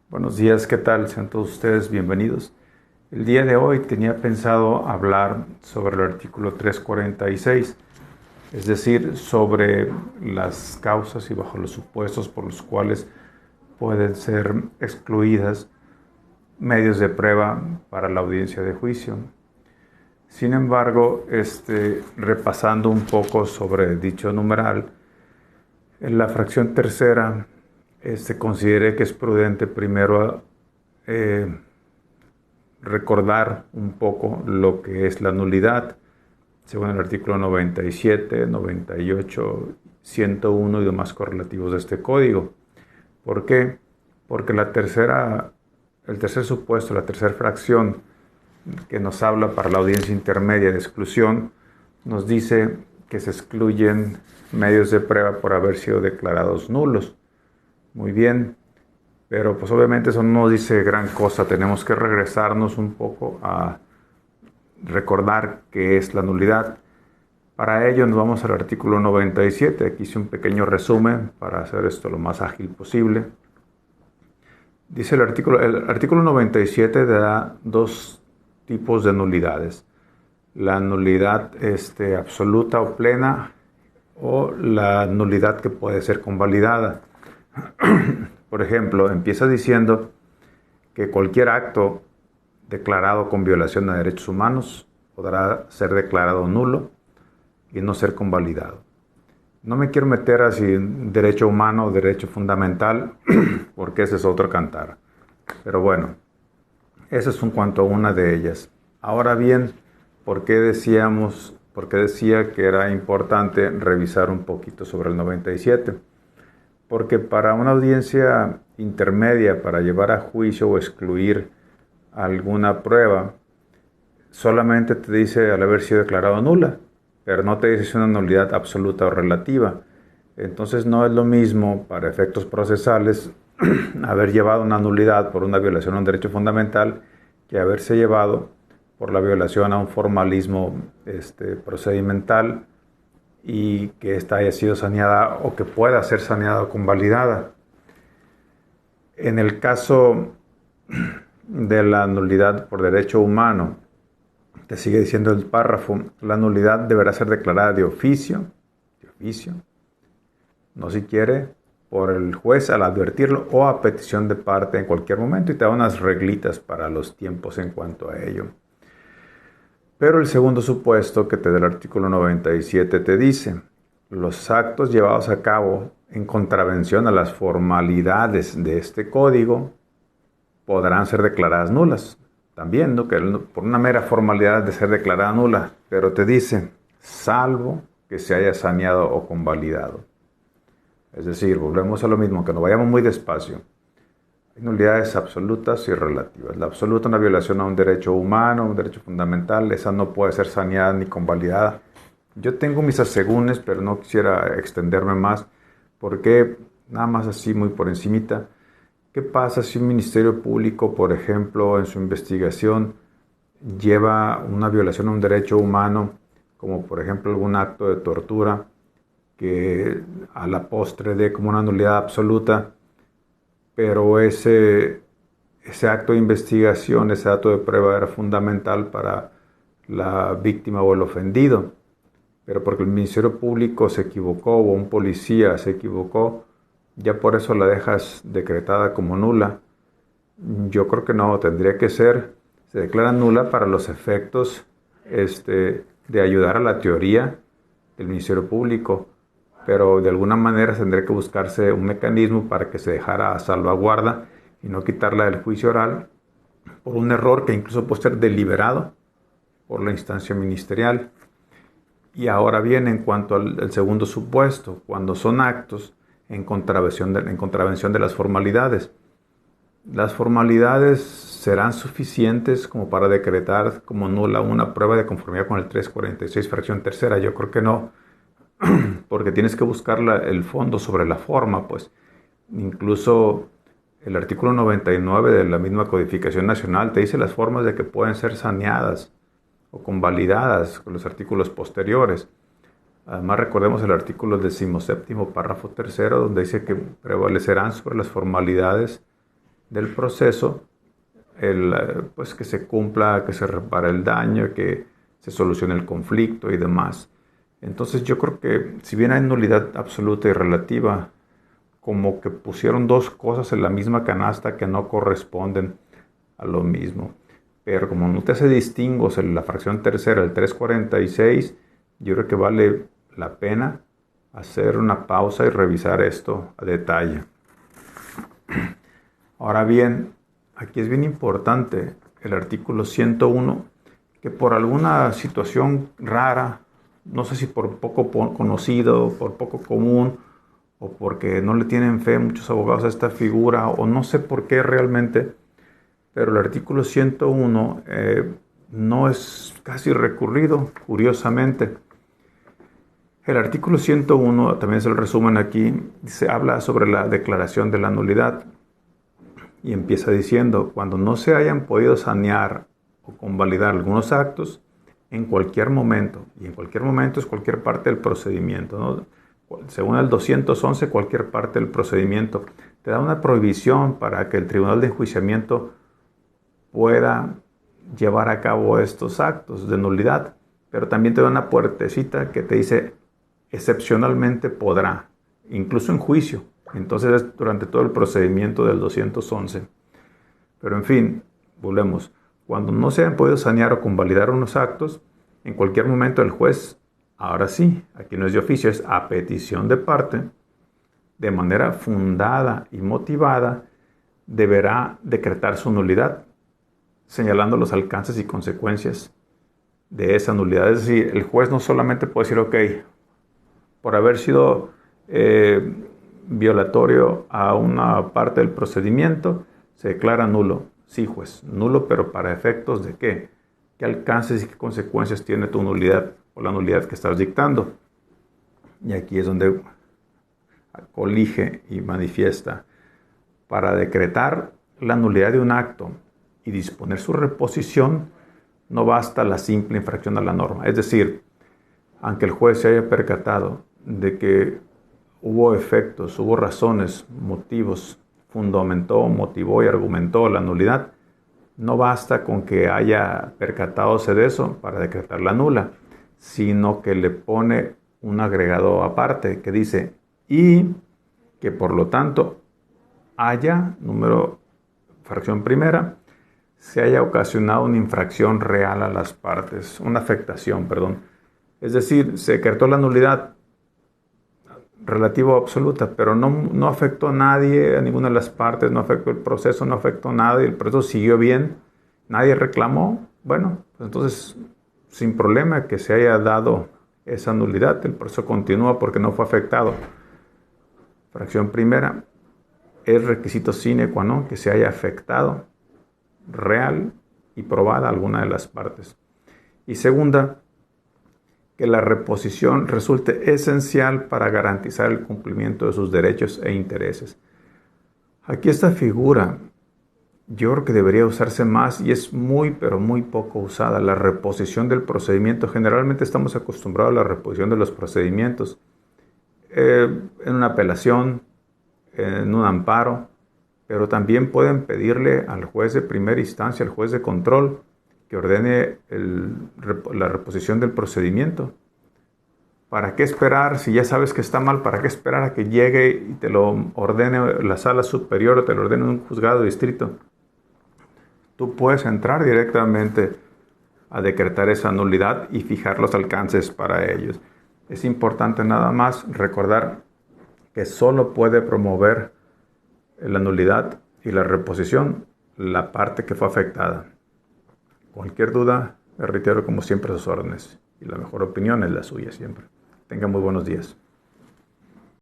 Buenos días, ¿qué tal? Sean todos ustedes bienvenidos. El día de hoy tenía pensado hablar sobre el artículo 346, es decir, sobre las causas y bajo los supuestos por los cuales pueden ser excluidas medios de prueba para la audiencia de juicio. Sin embargo, repasando un poco sobre dicho numeral, en la fracción tercera, consideré que es prudente primero recordar un poco lo que es la nulidad, según el artículo 97, 98, 101 y demás correlativos de este código. ¿Por qué? Porque el tercer supuesto, la tercera fracción que nos habla para la audiencia intermedia de exclusión, nos dice que se excluyen medios de prueba por haber sido declarados nulos. Muy bien, pero pues obviamente eso no dice gran cosa. Tenemos que regresarnos un poco a recordar qué es la nulidad. Para ello nos vamos al artículo 97. Aquí hice un pequeño resumen para hacer esto lo más ágil posible. Dice el artículo 97 da dos tipos de nulidades. La nulidad absoluta o plena, o la nulidad que puede ser convalidada. Por ejemplo, empieza diciendo que cualquier acto declarado con violación a derechos humanos podrá ser declarado nulo y no ser convalidado. No me quiero meter así en derecho humano o derecho fundamental, porque ese es otro cantar. Pero bueno, eso es en cuanto a una de ellas. Ahora bien, ¿por qué decía que era importante revisar un poquito sobre el 97? Porque para una audiencia intermedia, para llevar a juicio o excluir alguna prueba, solamente te dice al haber sido declarado nula, pero no te dice si es una nulidad absoluta o relativa. Entonces no es lo mismo para efectos procesales haber llevado una nulidad por una violación a un derecho fundamental que haberse llevado por la violación a un formalismo procedimental y que ésta haya sido saneada o que pueda ser saneada o convalidada. En el caso de la nulidad por derecho humano, te sigue diciendo el párrafo, la nulidad deberá ser declarada de oficio, no si quiere, por el juez al advertirlo o a petición de parte en cualquier momento, y te da unas reglitas para los tiempos en cuanto a ello. Pero el segundo supuesto que te da el artículo 97 te dice, los actos llevados a cabo en contravención a las formalidades de este código podrán ser declaradas nulas. También, ¿no? Que por una mera formalidad de ser declarada nula, pero te dice, salvo que se haya saneado o convalidado. Es decir, volvemos a lo mismo, que nos vayamos muy despacio. Hay nulidades absolutas y relativas. La absoluta, una violación a un derecho humano, un derecho fundamental, esa no puede ser saneada ni convalidada. Yo tengo mis asegúnes, pero no quisiera extenderme más, porque nada más así muy por encimita. ¿Qué pasa si un ministerio público, por ejemplo, en su investigación lleva una violación a un derecho humano, como por ejemplo algún acto de tortura, que a la postre dé como una nulidad absoluta, pero ese acto de investigación, ese acto de prueba era fundamental para la víctima o el ofendido, pero porque el Ministerio Público se equivocó o un policía se equivocó, ya por eso la dejas decretada como nula? Yo creo que no, tendría que ser, se declara nula para los efectos de ayudar a la teoría del Ministerio Público, pero de alguna manera tendría que buscarse un mecanismo para que se dejara a salvaguarda y no quitarla del juicio oral por un error que incluso puede ser deliberado por la instancia ministerial. Y ahora bien, en cuanto al segundo supuesto, cuando son actos en contravención de las formalidades serán suficientes como para decretar como nula una prueba de conformidad con el 346 fracción tercera. Yo creo que no, porque tienes que buscar el fondo sobre la forma, pues. Incluso el artículo 99 de la misma Codificación Nacional te dice las formas de que pueden ser saneadas o convalidadas con los artículos posteriores. Además, recordemos el artículo 17º, párrafo tercero, donde dice que prevalecerán sobre las formalidades del proceso, pues que se cumpla, que se repare el daño, que se solucione el conflicto y demás. Entonces yo creo que si bien hay nulidad absoluta y relativa, como que pusieron dos cosas en la misma canasta que no corresponden a lo mismo. Pero como no te hace distingos en la fracción tercera, el 346, yo creo que vale la pena hacer una pausa y revisar esto a detalle. Ahora bien, aquí es bien importante el artículo 101, que por alguna situación rara, no sé si por poco conocido, por poco común, o porque no le tienen fe muchos abogados a esta figura, o no sé por qué realmente, pero el artículo 101 no es casi recurrido, curiosamente. El artículo 101, también es el resumen aquí, se habla sobre la declaración de la nulidad y empieza diciendo: cuando no se hayan podido sanear o convalidar algunos actos, en cualquier momento, y en cualquier momento es cualquier parte del procedimiento, ¿no? Según el 211, cualquier parte del procedimiento te da una prohibición para que el tribunal de enjuiciamiento pueda llevar a cabo estos actos de nulidad, pero también te da una puertecita que te dice excepcionalmente podrá, incluso en juicio. Entonces es durante todo el procedimiento del 211. Pero en fin, volvemos. Cuando no se han podido sanear o convalidar unos actos, en cualquier momento el juez, ahora sí, aquí no es de oficio, es a petición de parte, de manera fundada y motivada, deberá decretar su nulidad, señalando los alcances y consecuencias de esa nulidad. Es decir, el juez no solamente puede decir: ok, por haber sido violatorio a una parte del procedimiento, se declara nulo. Sí, juez, nulo, pero ¿para efectos de qué? ¿Qué alcances y qué consecuencias tiene tu nulidad o la nulidad que estás dictando? Y aquí es donde colige y manifiesta: para decretar la nulidad de un acto y disponer su reposición, no basta la simple infracción a la norma. Es decir, aunque el juez se haya percatado de que hubo efectos, hubo razones, motivos, fundamentó, motivó y argumentó la nulidad, no basta con que haya percatándose de eso para decretar la nula, sino que le pone un agregado aparte que dice: y que por lo tanto haya, fracción primera, se haya ocasionado una infracción real a las partes, una afectación, perdón. Es decir, se decretó la nulidad relativa o absoluta, pero no afectó a nadie, a ninguna de las partes, no afectó el proceso, no afectó nada y el proceso siguió bien, nadie reclamó. Bueno, pues entonces, sin problema que se haya dado esa nulidad, el proceso continúa porque no fue afectado. Fracción primera, es requisito sine qua non que se haya afectado real y probada alguna de las partes. Y segunda, que la reposición resulte esencial para garantizar el cumplimiento de sus derechos e intereses. Aquí esta figura yo creo que debería usarse más y es muy pero muy poco usada, la reposición del procedimiento. Generalmente estamos acostumbrados a la reposición de los procedimientos en una apelación, en un amparo, pero también pueden pedirle al juez de primera instancia, al juez de control, que ordene la reposición del procedimiento. ¿Para qué esperar? Si ya sabes que está mal, ¿para qué esperar a que llegue y te lo ordene la sala superior o te lo ordene un juzgado de distrito? Tú puedes entrar directamente a decretar esa nulidad y fijar los alcances para ellos. Es importante nada más recordar que solo puede promover la nulidad y la reposición la parte que fue afectada. Cualquier duda, me reitero como siempre a sus órdenes y la mejor opinión es la suya siempre. Tengan muy buenos días.